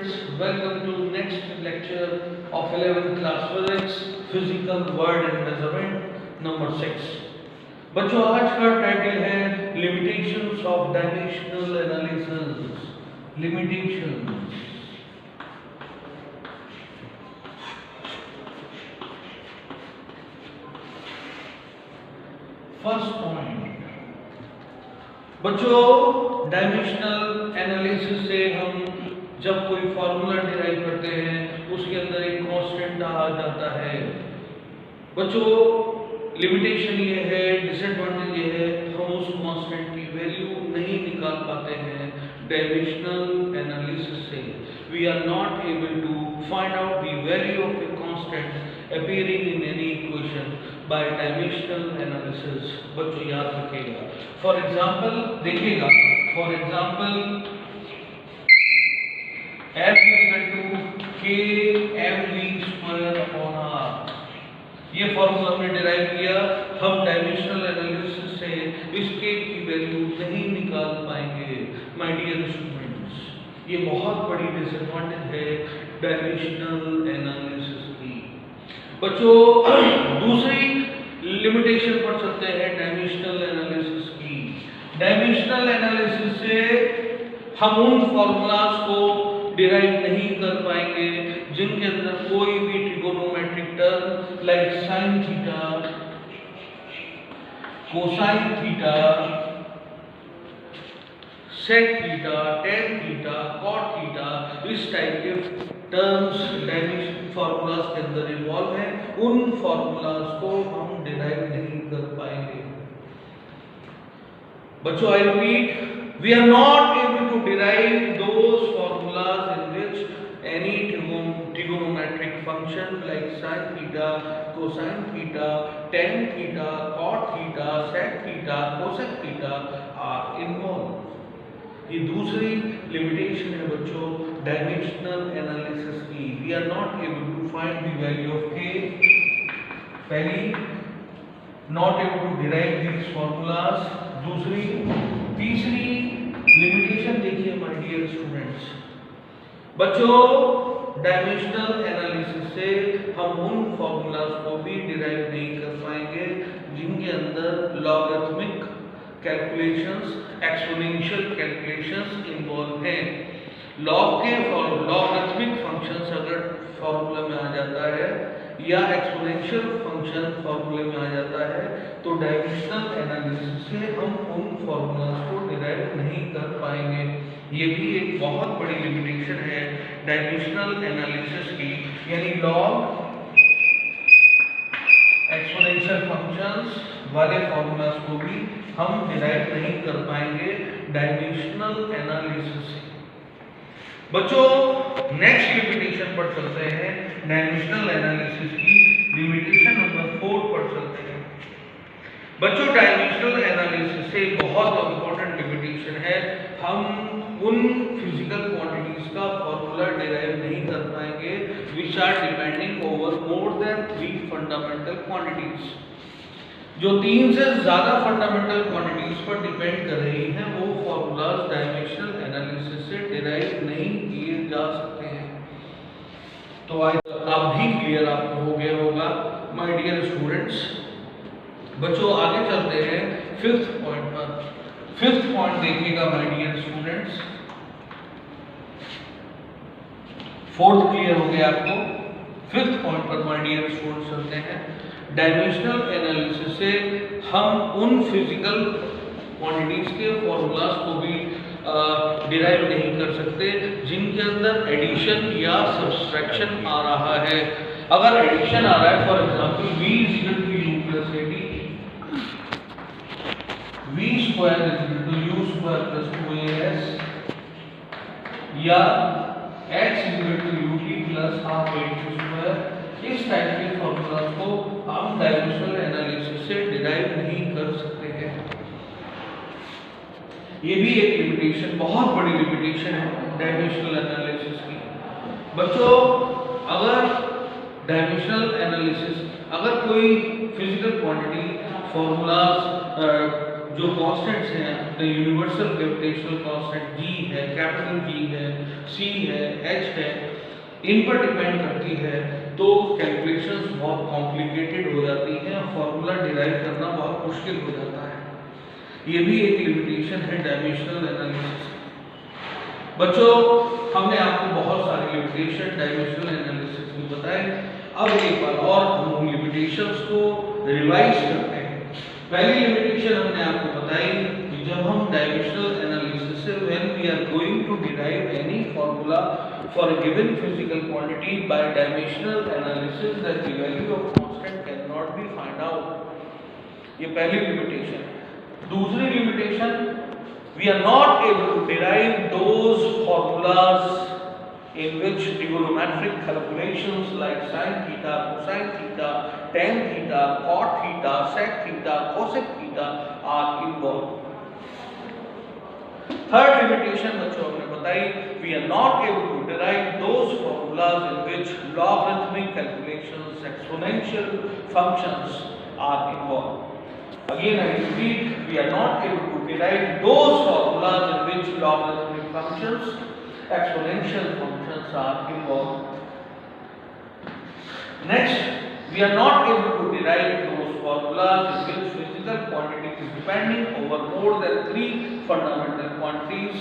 welcome to next lecture of 11th class physics, physical word and measurement number 6। बच्चों आज का title है limitations of dimensional analysis. Limitations. First point बच्चों, dimensional analysis से हम जब कोई फॉर्मूला डिराइव करते हैं उसके अंदर एक कांस्टेंट आ जाता है। बच्चों लिमिटेशन ये है, डिसएडवांटेज ये है, हम उस कांस्टेंट की वैल्यू नहीं निकाल पाते हैं डायमेंशनल एनालिसिस से। We are not able to find out the value of a constant appearing in any equation by dimensional analysis. बच्चों याद रखिएगा। फॉर एग्जांपल देखिएगा, for example F is equal to kmv square upon r। ये formula हमने derive किया। हम dimensional analysis से इस k की वैल्यू नहीं निकाल पाएंगे माय डियर स्टूडेंट्स। ये बहुत बड़ी डिसएडवांटेज है डायमेंशनल एनालिसिस की। बच्चों दूसरी लिमिटेशन पढ़ सकते हैं डायमेंशनल एनालिसिस की। डायमेंशनल एनालिसिस से हम उन फॉर्मूलाज को डिराइव नहीं कर पाएंगे जिनके अंदर कोई भी trigonometric term like sine theta, cosine theta, sec theta, tan theta, cot theta, इस टाइप के टर्म्स डायमेंशन फॉर्मूलाज के अंदर इन्वॉल्व हैं। उन फॉर्मूलाज को हम डिराइव नहीं कर पाएंगे। बच्चों I repeat, we are not able to derive those formulas in which any trigonometric function like sin theta, cosine theta, tan theta, cot theta, sec theta, cosec theta are involved। ये दूसरी limitation है बच्चों dimensional analysis की। we are not able to find the value of k। पहली, not able to derive these formulas। दूसरी, तीसरी limitation देखिए my dear students. बच्चों डायमेंशनल एनालिसिस से हम उन फॉर्मूलाज को भी डिराइव नहीं कर पाएंगे जिनके अंदर logarithmic calculations, exponential calculations involve हैं। लॉगरिथमिक फंक्शंस अगर फॉर्मूला में आ जाता है या एक्सपोनेंशियल फंक्शन फॉर्मूले में आ जाता है तो डायमेंशनल एनालिसिस से हम उन फॉर्मूलाज को डिराइव नहीं कर पाएंगे। ये भी एक बहुत बड़ी लिमिटेशन है डायमेंशनल एनालिसिस की, यानी लॉग, एक्सपोनेंशियल फंक्शंस वाले फॉर्मूलाज को भी हम डिराइव नहीं कर पाएंगे डायमेंशनल एनालिसिस से। बच्चों नेक्स्ट लिमिटेशन पर चलते हैं, डायमेंशनल एनालिसिस की लिमिटेशन नंबर 4 पर चलते हैं। बच्चों डायमेंशनल एनालिसिस से बहुत इंपॉर्टेंट लिमिटेशन है, हम उन फिजिकल क्वांटिटीज का फॉर्मूला डिराइव नहीं कर पाएंगे which are depending over more than 3 fundamental quantities. जो 3 से ज्यादा फंडामेंटल क्वांटिटीज पर डिपेंड कर रही हैं वो फॉर्मूलाज डायमेंशनल एनालिसिस से डिराइव नहीं किए जा सकते हैं। तो अब भी क्लियर आपको हो गया होगा माय डियर स्टूडेंट्स। बच्चों आगे चलते हैं 5th पॉइंट पर। 5th पॉइंट देखिएगा my dear students. 4th clear हो गया आपको। 5th पॉइंट पर माय डियर स्टूडेंट्स चलते हैं। डायमेंशनल एनालिसिस से हम उन फिजिकल क्वांटिटीज के फॉर्मूलाज को भी डिराइव नहीं कर सकते जिनके अंदर एडिशन या सब्सट्रैक्शन आ रहा है। अगर एडिशन आ रहा है, for example v is equal to u plus ad, v square is equal to u square plus 2as, या x is equal to ut plus half h square, इस टाइप के formulas को हम डायमेंशनल एनालिसिस से derive नहीं कर सकते हैं। ये भी एक लिमिटेशन, बहुत बड़ी लिमिटेशन है डायमेंशनल एनालिसिस की। बच्चों अगर डायमेंशनल एनालिसिस, अगर कोई फिजिकल क्वांटिटी फॉर्मूलाज जो कांस्टेंट्स हैं, तो यूनिवर्सल ग्रेविटेशनल कांस्टेंट जी है, कैपिटल जी है, सी है, एच है, इन पर डिपेंड करती है, तो कैलकुलेशंस बहुत कॉम्प्लिकेटेड हो जाती हैं और फार्मूला डिराइव करना बहुत मुश्किल हो जाता है। ये भी एक लिमिटेशन है डायमेंशनल एनालिसिस। बच्चों, हमने आपको बहुत सारी लिमिटेशन डायमेंशनल एनालिसिस में बताए। अब एक बार और हम उन लिमिटेशंस को रिवाइज करते हैं। पहली लिमिटेशन हमने आपको बताई कि जब हम डायमेंशनल एनालिसिस से when we are going to derive any formula for a given physical quantity by dimensional analysis that the value of constant can not be find out. ये पहली लिमिटेशन है। दूसरी limitation, we are not able to derive those formulas in which trigonometric calculations like sin theta, cosine theta, tan theta, cot theta, sec theta, cosec theta are involved. Third limitation बच्चों हमने बताई, we are not able to derive those formulas in which logarithmic calculations, exponential functions are involved. Again I repeat, we are not able to derive those formulas in which logarithmic functions, exponential functions are involved. Next, we are not able to derive those formulas in which physical quantity is depending over more than three fundamental quantities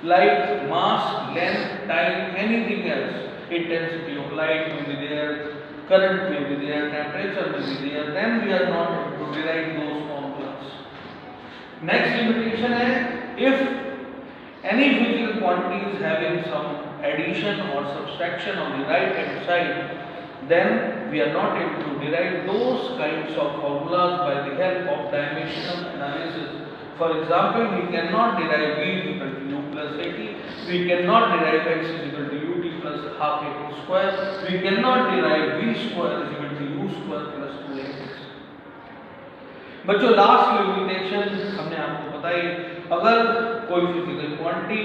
like mass, length, time, anything else. Intensity of light may be there, current may be there, temperature may be there, then we are not able to derive those formulas. Next limitation is, if any physical quantity is having some addition or subtraction on the right hand side, then we are not able to derive those kinds of formulas by the help of dimensional analysis. For example, we cannot derive v is equal to u plus at, we cannot derive x is equal to ut plus half at square, we cannot derive v square is equal to u square plus 2ax. बच्चों, last limitation हमने आपको बताई, अगर कोई physical quantity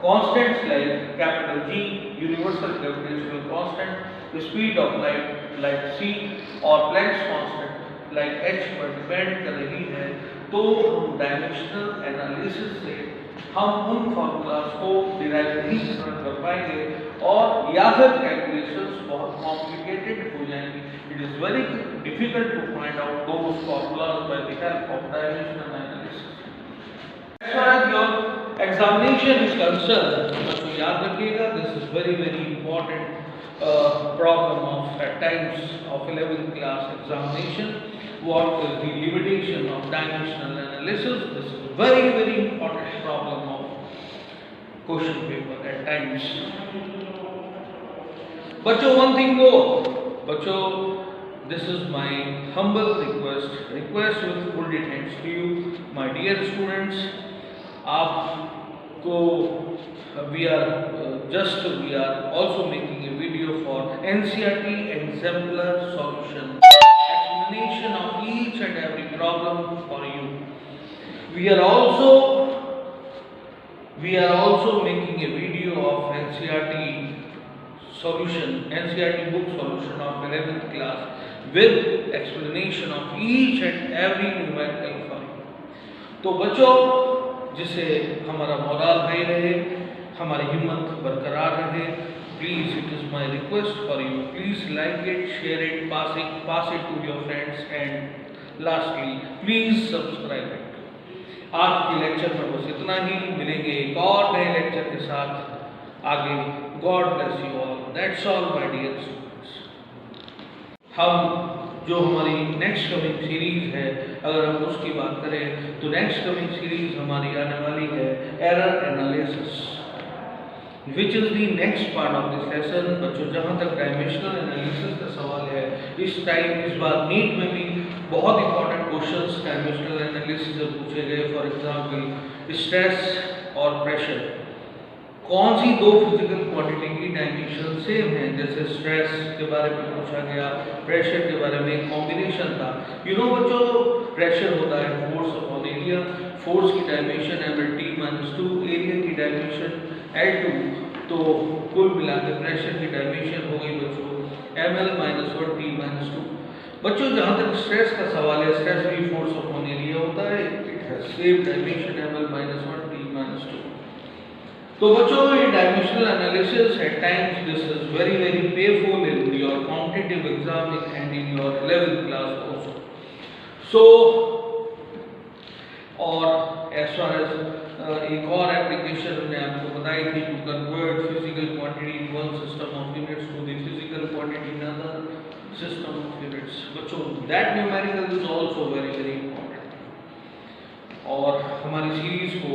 constants like capital G, universal gravitational constant, speed of light like c और Planck's constant like h पर depend कर रही है, तो हम डायमेंशनल एनालिसिस से हम उन फार्मूलाज को डिराइव नहीं कर पाएंगे और या फिर कैलकुलेशंस बहुत कॉम्प्लिकेटेड हो जाएंगी। It is very difficult to find out those formulas by the help of dimensional analysis. As far as your examination is concerned, बच्चों याद रखिएगा, this is very important problem of at times of 11th class examination. What is the limitation of dimensional analysis? This is a very important problem of question paper at times. बच्चों, one thing more, बच्चों, this is my humble request with full thanks to you, my dear students. आपको we are also making a video for NCERT exemplar solution, explanation of each and every problem for you. We are also making a video of NCERT solution, NCERT book solution of 11th class with explanation of each and every numerical for you. तो बच्चों, जिससे हमारा moral high रहे, हमारी हिम्मत बरकरार रहे, please it is my request for you, please like it, share it, pass it to your friends and lastly please subscribe it. आज के लेक्चर में बस इतना ही, मिलेंगे एक और नए लेक्चर के साथ आगे। God bless you all, that's all my dear students. हम जो हमारी नेक्स्ट कमिंग सीरीज है, अगर हम उसकी बात करें तो नेक्स्ट कमिंग सीरीज हमारी आने वाली है error analysis, which is the next part of this lesson. बच्चों, जहाँ तक डायमेंशनल एनालिसिस का सवाल है, इस बार नीट में भी बहुत इंपॉर्टेंट क्वेश्चंस डायमेंशनल एनालिसिस से पूछे गए। फॉर एग्जांपल, स्ट्रेस और प्रेशर, कौन सी दो फिजिकल क्वांटिटी की डायमेंशन सेम है? जैसे स्ट्रेस के बारे में पूछा गया, प्रेशर के बारे में कॉम्बिनेशन था। बच्चों, प्रेशर होता है फोर्स अपॉन एरिया, फोर्स की डायमेंशन mL/t-2, एरिया की डायमेंशन L2, तो कुल मिलाकर प्रेशर की डायमेंशन हो गई बच्चों mL-1 t-2। बच्चों जहाँ तक स्ट्रेस का सवाल है, स्ट्रेस भी फोर्स अपॉन एरिया होता है, it has same dimension ml-1 t-2। तो बच्चों ये dimensional analysis at times this is very very helpful in your competitive exam and in your 11th class also. So और एज फार एज एक और application मैंने आपको बताई थी, to convert physical quantity in one system of units to the physical quantity in other system of units। बच्चों that numerical is also very very important। और हमारी सीरीज को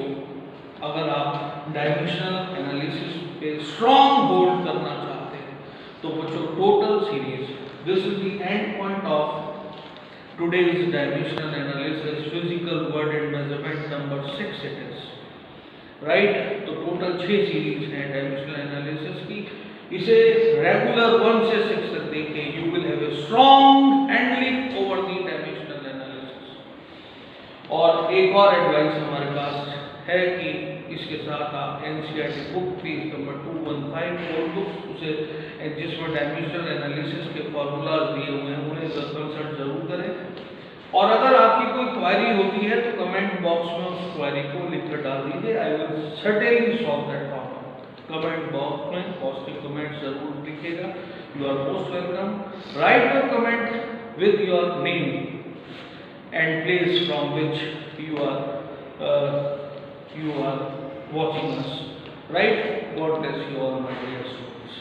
अगर आप डायमेंशनल एनालिसिस पे स्ट्रॉन्ग होल्ड करना चाहते हैं तो बच्चों total series, this is the end point of today's dimensional analysis physical word and measurement number 6 it is right। तो टोटल 6 सीरीज हैं डायमेंशनल एनालिसिस की। इसे रेगुलर 1 से 6 तक देखें, you will have a strong handling over the dimensional analysis. और एक और एडवाइस हमारे पास है कि इसके साथ आप एनसीईआरटी बुक पेज नंबर 215 और बुक्स उसे जिसमें डायमेंशनल एनालिसिस के फॉर्मूलाज दिए हुए हैं उन्हें कंसल्ट जरूर करें। और अगर आपकी कोई क्वेरी होती है तो कमेंट बॉक्स में उस क्वेरी को लिखकर डाल दीजिए, I will certainly solve that problem. Comment box में पॉजिटिव कमेंट जरूर लिखिएगा, you are most welcome. Write your comment with your name and place from which you are watching us, right? God bless you all, my dear students.